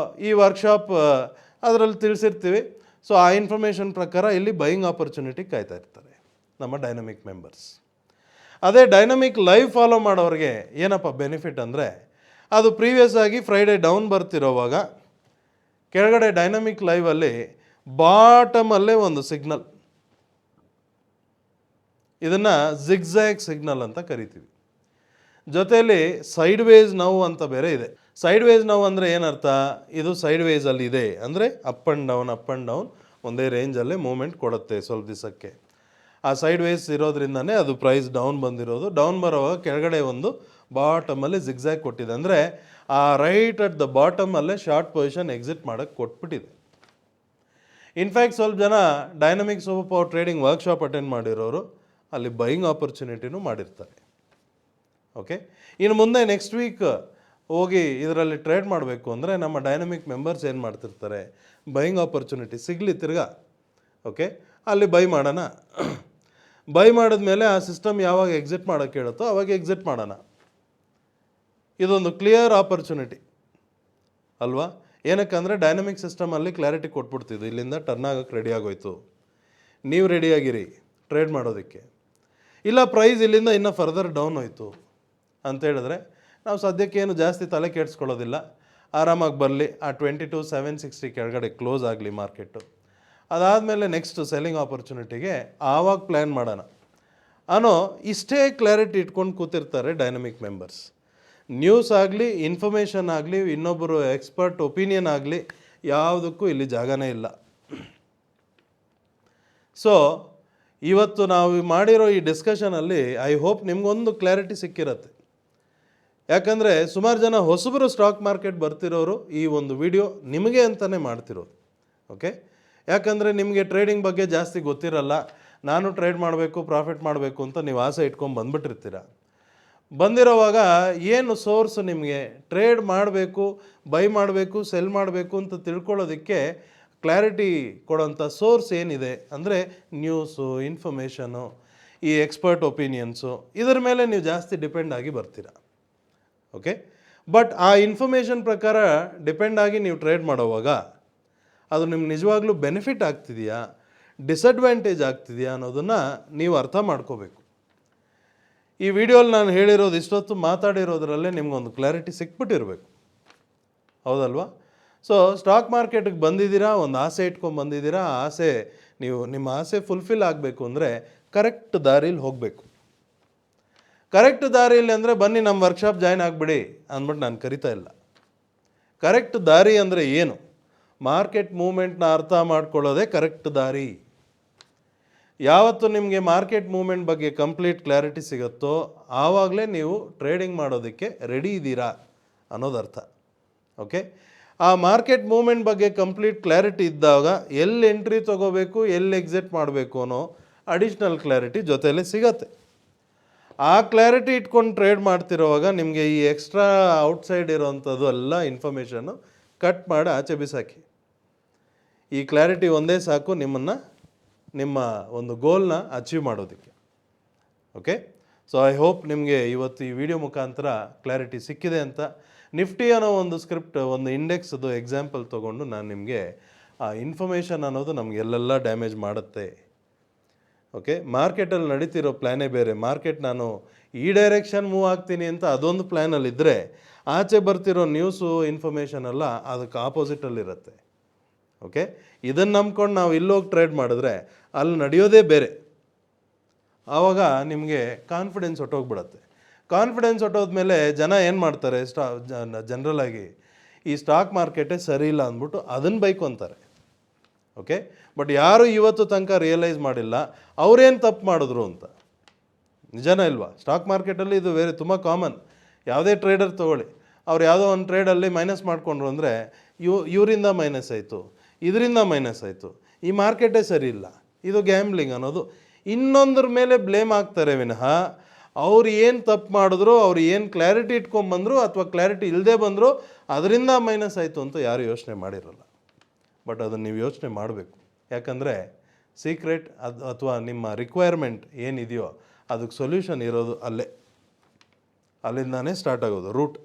ಈ ವರ್ಕ್ಶಾಪ್ ಅದರಲ್ಲಿ ತಿಳಿಸಿರ್ತೀವಿ. ಸೊ ಆ ಇನ್ಫಾರ್ಮೇಷನ್ ಪ್ರಕಾರ ಇಲ್ಲಿ ಬೈಯಿಂಗ್ ಆಪರ್ಚುನಿಟಿ ಕಾಯ್ತಾ ಇರ್ತಾರೆ ನಮ್ಮ ಡೈನಮಿಕ್ ಮೆಂಬರ್ಸ್. ಅದೇ ಡೈನಮಿಕ್ ಲೈವ್ ಫಾಲೋ ಮಾಡೋರಿಗೆ ಏನಪ್ಪ ಬೆನಿಫಿಟ್ ಅಂದರೆ ಅದು ಪ್ರೀವಿಯಸ್ ಆಗಿ ಫ್ರೈಡೇ ಡೌನ್ ಬರ್ತಿರೋವಾಗ ಕೆಳಗಡೆ ಡೈನಮಿಕ್ ಲೈವಲ್ಲಿ ಬಾಟಮಲ್ಲೇ ಒಂದು ಸಿಗ್ನಲ್, ಇದನ್ನು ಜಿಗ್ಜ್ಯಾಗ್ ಸಿಗ್ನಲ್ ಅಂತ ಕರಿತೀವಿ. ಜೊತೆಯಲ್ಲಿ ಸೈಡ್ ವೇಸ್ ನೋವು ಅಂತ ಬೇರೆ ಇದೆ. ಸೈಡ್ ವೇಸ್ ನೋವು ಅಂದರೆ ಏನರ್ಥ, ಇದು ಸೈಡ್ ವೇಸಲ್ಲಿ ಇದೆ ಅಂದರೆ ಅಪ್ ಆ್ಯಂಡ್ ಡೌನ್ ಒಂದೇ ರೇಂಜಲ್ಲೇ ಮೂಮೆಂಟ್ ಕೊಡುತ್ತೆ ಸ್ವಲ್ಪ ದಿವಸಕ್ಕೆ. ಆ ಸೈಡ್ ವೇಸ್ ಇರೋದ್ರಿಂದನೇ ಅದು ಪ್ರೈಸ್ ಡೌನ್ ಬಂದಿರೋದು. ಡೌನ್ ಬರೋವಾಗ ಕೆಳಗಡೆ ಒಂದು ಬಾಟಮಲ್ಲಿ ಜಿಗ್ಜ್ಯಾಗ್ ಕೊಟ್ಟಿದೆ, ಅಂದರೆ ಆ ರೈಟ್ ಅಟ್ ದ ಬಾಟಮಲ್ಲೇ ಶಾರ್ಟ್ ಪೊಸಿಷನ್ ಎಕ್ಸಿಟ್ ಮಾಡೋಕ್ಕೆ ಕೊಟ್ಬಿಟ್ಟಿದೆ. ಇನ್ಫ್ಯಾಕ್ಟ್ ಸ್ವಲ್ಪ ಜನ dynamic super power trading workshop attend ಮಾಡಿರೋರು ಅಲ್ಲಿ ಬೈಯಿಂಗ್ ಆಪರ್ಚುನಿಟಿನೂ ಮಾಡಿರ್ತಾರೆ. ಓಕೆ, ಇನ್ನು ಮುಂದೆ ನೆಕ್ಸ್ಟ್ ವೀಕ್ ಹೋಗಿ ಇದರಲ್ಲಿ ಟ್ರೇಡ್ ಮಾಡಬೇಕು ಅಂದರೆ ನಮ್ಮ ಡೈನಮಿಕ್ ಮೆಂಬರ್ಸ್ ಏನು ಮಾಡ್ತಿರ್ತಾರೆ, ಬೈಯಿಂಗ್ ಆಪರ್ಚುನಿಟಿ ಸಿಗಲಿ ತಿರ್ಗಾ, ಓಕೆ ಅಲ್ಲಿ ಬೈ ಮಾಡೋಣ. ಬೈ ಮಾಡಿದ್ಮೇಲೆ ಆ ಸಿಸ್ಟಮ್ ಯಾವಾಗ ಎಕ್ಸಿಟ್ ಮಾಡೋಕ್ಕೆ ಹೇಳುತ್ತೋ ಅವಾಗ ಎಕ್ಸಿಟ್ ಮಾಡೋಣ. ಇದೊಂದು ಕ್ಲಿಯರ್ ಆಪರ್ಚುನಿಟಿ ಅಲ್ವಾ? ಏನಕ್ಕಂದರೆ ಡೈನಮಿಕ್ ಸಿಸ್ಟಮಲ್ಲಿ ಕ್ಲಾರಿಟಿ ಕೊಟ್ಬಿಡ್ತಿದ್ದು, ಇಲ್ಲಿಂದ ಟರ್ನ್ ಆಗೋಕ್ಕೆ ರೆಡಿ ಆಗೋಯ್ತು, ನೀವು ರೆಡಿಯಾಗಿರಿ ಟ್ರೇಡ್ ಮಾಡೋದಕ್ಕೆ. ಇಲ್ಲ ಪ್ರೈಸ್ ಇಲ್ಲಿಂದ ಇನ್ನೂ ಫರ್ದರ್ ಡೌನ್ ಹೋಯ್ತು ಅಂತ ಹೇಳಿದ್ರೆ ನಾವು ಸದ್ಯಕ್ಕೆ ಏನು ಜಾಸ್ತಿ ತಲೆ ಕೆಡಿಸ್ಕೊಳ್ಳೋದಿಲ್ಲ, ಆರಾಮಾಗಿ ಬರಲಿ, ಆ 22,760 ಕೆಳಗಡೆ ಕ್ಲೋಸ್ ಆಗಲಿ ಮಾರ್ಕೆಟು. ಅದಾದಮೇಲೆ ನೆಕ್ಸ್ಟ್ ಸೆಲ್ಲಿಂಗ್ ಆಪರ್ಚುನಿಟಿಗೆ ಆವಾಗ ಪ್ಲ್ಯಾನ್ ಮಾಡೋಣ ಅನ್ನೋ ಇಷ್ಟೇ ಕ್ಲಾರಿಟಿ ಇಟ್ಕೊಂಡು ಕೂತಿರ್ತಾರೆ ಡೈನಮಿಕ್ ಮೆಂಬರ್ಸ್. ನ್ಯೂಸ್ ಆಗಲಿ, ಇನ್ಫಾರ್ಮೇಷನ್ ಆಗಲಿ, ಇನ್ನೊಬ್ಬರು ಎಕ್ಸ್ಪರ್ಟ್ ಒಪಿನಿಯನ್ ಆಗಲಿ, ಯಾವುದಕ್ಕೂ ಇಲ್ಲಿ ಜಾಗನೇ ಇಲ್ಲ. ಸೊ ಇವತ್ತು ನಾವು ಮಾಡಿರೋ ಈ ಡಿಸ್ಕಷನಲ್ಲಿ ಐ ಹೋಪ್ ನಿಮಗೊಂದು ಕ್ಲಾರಿಟಿ ಸಿಕ್ಕಿರತ್ತೆ. ಯಾಕಂದರೆ ಸುಮಾರು ಜನ ಹೊಸಬರು ಸ್ಟಾಕ್ ಮಾರ್ಕೆಟ್ ಬರ್ತಿರೋರು ಈ ಒಂದು ವಿಡಿಯೋ ನಿಮಗೆ ಅಂತಲೇ ಮಾಡ್ತಿರೋದು. ಓಕೆ, ಯಾಕಂದರೆ ನಿಮಗೆ ಟ್ರೇಡಿಂಗ್ ಬಗ್ಗೆ ಜಾಸ್ತಿ ಗೊತ್ತಿರಲ್ಲ, ನಾನು ಟ್ರೇಡ್ ಮಾಡಬೇಕು, ಪ್ರಾಫಿಟ್ ಮಾಡಬೇಕು ಅಂತ ನೀವು ಆಸೆ ಇಟ್ಕೊಂಡು ಬಂದುಬಿಟ್ಟಿರ್ತೀರ. ಬಂದಿರೋವಾಗ ಏನು ಸೋರ್ಸ್ ನಿಮಗೆ ಟ್ರೇಡ್ ಮಾಡಬೇಕು, ಬೈ ಮಾಡಬೇಕು, ಸೆಲ್ ಮಾಡಬೇಕು ಅಂತ ತಿಳ್ಕೊಳ್ಳೋದಕ್ಕೆ ಕ್ಲಾರಿಟಿ ಕೊಡೋಂಥ ಸೋರ್ಸ್ ಏನಿದೆ ಅಂದರೆ ನ್ಯೂಸು, ಇನ್ಫಾರ್ಮೇಷನು, ಈ ಎಕ್ಸ್ಪರ್ಟ್ ಒಪಿನಿಯನ್ಸು, ಇದರ ಮೇಲೆ ನೀವು ಜಾಸ್ತಿ ಡಿಪೆಂಡ್ ಆಗಿ ಬರ್ತೀರ. ಓಕೆ, ಬಟ್ ಆ ಇನ್ಫಾರ್ಮೇಷನ್ ಪ್ರಕಾರ ಡಿಪೆಂಡ್ ಆಗಿ ನೀವು ಟ್ರೇಡ್ ಮಾಡೋವಾಗ ಅದು ನಿಮ್ಗೆ ನಿಜವಾಗ್ಲೂ ಬೆನಿಫಿಟ್ ಆಗ್ತಿದೆಯಾ, ಡಿಸಡ್ವಾಂಟೇಜ್ ಆಗ್ತಿದೆಯಾ ಅನ್ನೋದನ್ನು ನೀವು ಅರ್ಥ ಮಾಡ್ಕೋಬೇಕು. ಈ ವಿಡಿಯೋಲಿ ನಾನು ಹೇಳಿರೋದು ಇಷ್ಟೊತ್ತು ಮಾತಾಡಿರೋದ್ರಲ್ಲೇ ನಿಮ್ಗೊಂದು ಕ್ಲಾರಿಟಿ ಸಿಕ್ಬಿಟ್ಟಿರಬೇಕು, ಹೌದಲ್ವಾ? ಸೊ ಸ್ಟಾಕ್ ಮಾರ್ಕೆಟಿಗೆ ಬಂದಿದ್ದೀರಾ, ಒಂದು ಆಸೆ ಇಟ್ಕೊಂಡು ಬಂದಿದ್ದೀರಾ, ಆ ಆಸೆ ನಿಮ್ಮ ಆಸೆ ಫುಲ್ಫಿಲ್ ಆಗಬೇಕು ಅಂದರೆ ಕರೆಕ್ಟ್ ದಾರಿಲಿ ಹೋಗಬೇಕು. ಕರೆಕ್ಟ್ ದಾರಿಯಲ್ಲಿ ಅಂದರೆ ಬನ್ನಿ ನಮ್ಮ ವರ್ಕ್ಶಾಪ್ ಜಾಯ್ನ್ ಆಗಿಬಿಡಿ ಅಂದ್ಬಿಟ್ಟು ನಾನು ಕರಿತಾ ಇಲ್ಲ. ಕರೆಕ್ಟ್ ದಾರಿ ಅಂದರೆ ಏನು? ಮಾರ್ಕೆಟ್ ಮೂಮೆಂಟ್ನ ಅರ್ಥ ಮಾಡ್ಕೊಳ್ಳೋದೇ ಕರೆಕ್ಟ್ ದಾರಿ. ಯಾವತ್ತು ನಿಮಗೆ ಮಾರ್ಕೆಟ್ ಮೂಮೆಂಟ್ ಬಗ್ಗೆ ಕಂಪ್ಲೀಟ್ ಕ್ಲಾರಿಟಿ ಸಿಗುತ್ತೋ ಆವಾಗಲೇ ನೀವು ಟ್ರೇಡಿಂಗ್ ಮಾಡೋದಕ್ಕೆ ರೆಡಿ ಇದ್ದೀರಾ ಅನ್ನೋದು ಅರ್ಥ. ಓಕೆ, ಆ ಮಾರ್ಕೆಟ್ ಮೂಮೆಂಟ್ ಬಗ್ಗೆ ಕಂಪ್ಲೀಟ್ ಕ್ಲಾರಿಟಿ ಇದ್ದಾಗ ಎಲ್ಲಿ ಎಂಟ್ರಿ ತೊಗೋಬೇಕು, ಎಲ್ಲಿ ಎಕ್ಸಿಟ್ ಮಾಡಬೇಕು ಅನ್ನೋ ಅಡಿಷ್ನಲ್ ಕ್ಲಾರಿಟಿ ಜೊತೆಯಲ್ಲೇ ಸಿಗತ್ತೆ. ಆ ಕ್ಲಾರಿಟಿ ಇಟ್ಕೊಂಡು ಟ್ರೇಡ್ ಮಾಡ್ತಿರೋವಾಗ ನಿಮಗೆ ಈ ಎಕ್ಸ್ಟ್ರಾ ಔಟ್ಸೈಡ್ ಇರೋವಂಥದ್ದು ಎಲ್ಲ ಇನ್ಫಾರ್ಮೇಷನ್ನು ಕಟ್ ಮಾಡಿ ಆಚೆ ಬಿಸಾಕಿ. ಈ ಕ್ಲಾರಿಟಿ ಒಂದೇ ಸಾಕು ನಿಮ್ಮ ಒಂದು ಗೋಲ್ನ ಅಚೀವ್ ಮಾಡೋದಕ್ಕೆ. ಓಕೆ, ಸೊ ಐ ಹೋಪ್ ನಿಮಗೆ ಇವತ್ತು ಈ ವಿಡಿಯೋ ಮುಖಾಂತರ ಕ್ಲಾರಿಟಿ ಸಿಕ್ಕಿದೆ ಅಂತ. ನಿಫ್ಟಿ ಅನ್ನೋ ಒಂದು ಸ್ಕ್ರಿಪ್ಟ್, ಒಂದು ಇಂಡೆಕ್ಸ್ದು ಎಕ್ಸಾಂಪಲ್ ತೊಗೊಂಡು ನಾನು ನಿಮಗೆ ಆ ಇನ್ಫಾರ್ಮೇಷನ್ ಅನ್ನೋದು ನಮಗೆ ಎಲ್ಲೆಲ್ಲ ಡ್ಯಾಮೇಜ್ ಮಾಡುತ್ತೆ. ಓಕೆ, ಮಾರ್ಕೆಟಲ್ಲಿ ನಡೀತಿರೋ ಪ್ಲ್ಯಾನೇ ಬೇರೆ. ಮಾರ್ಕೆಟ್ ನಾನು ಈ ಡೈರೆಕ್ಷನ್ ಮೂವ್ ಆಗ್ತೀನಿ ಅಂತ ಅದೊಂದು ಪ್ಲ್ಯಾನಲ್ಲಿದ್ದರೆ ಆಚೆ ಬರ್ತಿರೋ ನ್ಯೂಸು, ಇನ್ಫಾರ್ಮೇಷನ್ ಎಲ್ಲ ಅದಕ್ಕೆ ಆಪೋಸಿಟಲ್ಲಿರುತ್ತೆ. ಓಕೆ, ಇದನ್ನು ನಂಬ್ಕೊಂಡು ನಾವು ಇಲ್ಲೋಗಿ ಟ್ರೇಡ್ ಮಾಡಿದ್ರೆ ಅಲ್ಲಿ ನಡೆಯೋದೇ ಬೇರೆ. ಆವಾಗ ನಿಮಗೆ ಕಾನ್ಫಿಡೆನ್ಸ್ ಹೊಟ್ಟೋಗ್ಬಿಡತ್ತೆ. ಕಾನ್ಫಿಡೆನ್ಸ್ ಹೊಟ್ಟೋದ್ಮೇಲೆ ಜನ ಏನು ಮಾಡ್ತಾರೆ, ಜನರಲಾಗಿ ಈ ಸ್ಟಾಕ್ ಮಾರ್ಕೆಟೇ ಸರಿ ಇಲ್ಲ ಅಂದ್ಬಿಟ್ಟು ಅದನ್ನು ಬೈಕೊಂತಾರೆ. ಓಕೆ, ಬಟ್ ಯಾರು ಇವತ್ತು ತನಕ ರಿಯಲೈಸ್ ಮಾಡಿಲ್ಲ ಅವರೇನು ತಪ್ಪು ಮಾಡಿದ್ರು ಅಂತ. ನಿಜನ ಇಲ್ವಾ? ಸ್ಟಾಕ್ ಮಾರ್ಕೆಟಲ್ಲಿ ಇದು ತುಂಬ ಕಾಮನ್. ಯಾವುದೇ ಟ್ರೇಡರ್ ತೊಗೊಳ್ಳಿ, ಅವ್ರು ಯಾವುದೋ ಒಂದು ಟ್ರೇಡಲ್ಲಿ ಮೈನಸ್ ಮಾಡಿಕೊಂಡ್ರು ಅಂದರೆ ಇವರಿಂದ ಮೈನಸ್ ಆಯಿತು, ಇದರಿಂದ ಮೈನಸ್ ಆಯಿತು, ಈ ಮಾರ್ಕೆಟೇ ಸರಿ ಇಲ್ಲ, ಇದು ಗ್ಯಾಮ್ಲಿಂಗ್ ಅನ್ನೋದು ಇನ್ನೊಂದ್ರ ಮೇಲೆ ಬ್ಲೇಮ್ ಆಗ್ತಾರೆ ವಿನಃ ಅವ್ರು ಏನು ತಪ್ಪು ಮಾಡಿದ್ರು, ಅವ್ರು ಏನು ಕ್ಲಾರಿಟಿ ಇಟ್ಕೊಂಡ್ಬಂದರು ಅಥವಾ ಕ್ಲಾರಿಟಿ ಇಲ್ಲದೆ ಬಂದರು ಅದರಿಂದ ಮೈನಸ್ ಆಯಿತು ಅಂತ ಯಾರು ಯೋಚನೆ ಮಾಡಿರಲ್ಲ. ಬಟ್ ಅದನ್ನು ನೀವು ಯೋಚನೆ ಮಾಡಬೇಕು. ಯಾಕಂದರೆ ಸೀಕ್ರೆಟ್ ಅಥವಾ ನಿಮ್ಮ ರಿಕ್ವೈರ್ಮೆಂಟ್ ಏನಿದೆಯೋ ಅದಕ್ಕೆ ಸೊಲ್ಯೂಷನ್ ಇರೋದು ಅಲ್ಲಿಂದಾನೇ ಸ್ಟಾರ್ಟ್ ಆಗೋದು ರೂಟ್.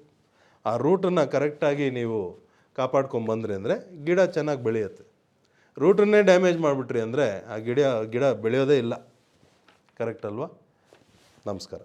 ಆ ರೂಟನ್ನು ಕರೆಕ್ಟಾಗಿ ನೀವು ಕಾಪಾಡ್ಕೊಂಬಂದ್ರಿ ಅಂದರೆ ಗಿಡ ಚೆನ್ನಾಗಿ ಬೆಳೆಯುತ್ತೆ. ರೂಟನ್ನೇ ಡ್ಯಾಮೇಜ್ ಮಾಡಿಬಿಟ್ರಿ ಅಂದರೆ ಆ ಗಿಡ ಬೆಳೆಯೋದೇ ಇಲ್ಲ. ಕರೆಕ್ಟ್ ಅಲ್ವಾ? ನಮಸ್ಕಾರ.